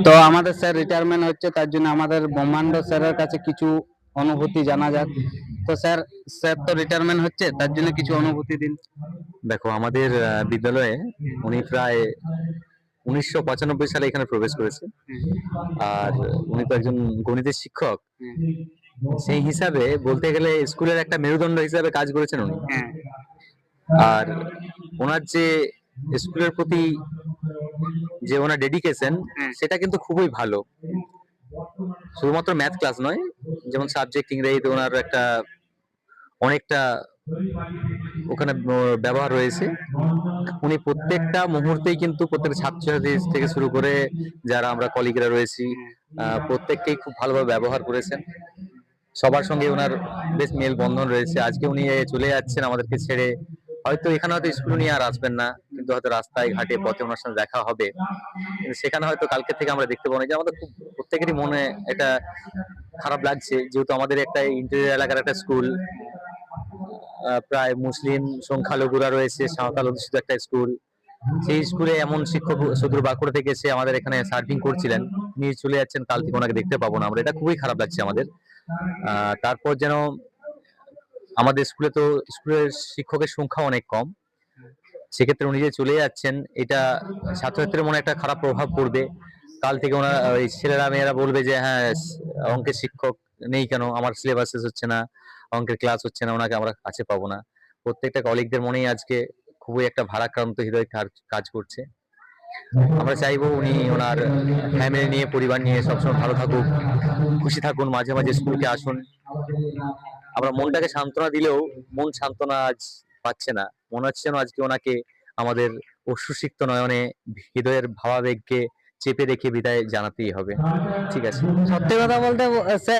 তো আমাদের sir retirement হচ্ছে, তার জন্য আমাদের ব্রহ্মাণ্ড স্যারের কাছে কিছু অনুভূতি জানা যাক। তো স্যার, স্যার তো রিটায়ারমেন্ট হচ্ছে, তার জন্য কিছু অনুভূতি দিন। দেখো, আমাদের বিদ্যালয়ে উনি প্রায় 1995 সালে এখানে প্রবেশ করেছে। আর উনি তো একজন গণিতের শিক্ষক। সেই হিসাবে বলতে গেলে স্কুলের একটা মেরুদণ্ড হিসাবে কাজ করেছেন উনি। হ্যাঁ। আর ওনার যে স্কুলের প্রতি যে ওনার ডেডিকেশন, হ্যাঁ। সেটা কিন্তু খুবই ভালো। শুধুমাত্র ম্যাথ ক্লাস নয়, যেমন সাবজেক্ট ইংরেজিতে ওনার একটা অনেকটা ওখানে ব্যবহার রয়েছে। উনি প্রত্যেকটা মুহূর্তেই কিন্তু প্রত্যেকটা ছাত্রছাত্রী থেকে শুরু করে যারা আমরা কলিগরা রয়েছি, প্রত্যেককেই খুব ভালোভাবে ব্যবহার করেছেন। সবার সঙ্গে ওনার বেশ মেল বন্ধন রয়েছে। আজকে উনি চলে যাচ্ছেন আমাদেরকে ছেড়ে। হয়তো এখানে হয়তো স্কুল নিয়ে আর আসবেন না, কিন্তু হয়তো রাস্তায় ঘাটে পথে ওনার সঙ্গে দেখা হবে। কিন্তু সেখানে হয়তো কালকে থেকে আমরা দেখতে পাবো না, যে আমাদের খুব প্রত্যেকেরই মনে এটা খারাপ লাগছে, যেহেতু আমাদের একটা ইন্টেরিয়র এলাকার একটা স্কুল, প্রায় মুসলিম সংখ্যালঘুরা রয়েছে, সাঁওতাল অধ্যুষিত একটা স্কুল। সেই স্কুলে এমন শিক্ষক সুদূর বাঁকুড়া থেকে এসে আমাদের এখানে সার্ভিং করছিলেন, তিনি চলে যাচ্ছেন, কাল থেকে ওনাকে দেখতে পাবো না আমরা। এটা খুবই খারাপ লাগছে আমাদের। তারপর যেন আমাদের স্কুলে তো স্কুলের শিক্ষকের সংখ্যা অনেক কম, সেক্ষেত্রে উনি যে চলে যাচ্ছেন, এটা ছাত্রছাত্রীর মনে একটা খারাপ প্রভাব পড়বে। কাল থেকে ওনারা ওই ছেলেরা মেয়েরা বলবে যে হ্যাঁ, অঙ্কের শিক্ষক নেই কেন, আমার সিলেবাস শেষ হচ্ছে না, অঙ্কের ক্লাস হচ্ছে না, ওনাকে আমরা কাছে পাবো না। প্রত্যেকটা কলিগদের মনেই আজকে খুবই একটা ভারাক্রান্ত হৃদয় কাজ করছে। আমরা চাইবো উনি ওনার ফ্যামিলি নিয়ে, পরিবার নিয়ে সবসময় ভালো থাকুক, খুশি থাকুন, মাঝে মাঝে স্কুলকে আসুন। আমরা মনটাকে সান্ত্বনা দিলেও মন সান্ত্বনা আজ পাচ্ছে না। মনে হচ্ছে যেন আজকে ওনাকে আমাদের অশ্রুসিক্ত নয়নে হৃদয়ের ভাবাবেগকে চেপে রেখে বিদায় জানাতেই হবে। ঠিক আছে। সত্যি কথা বলতে স্যার,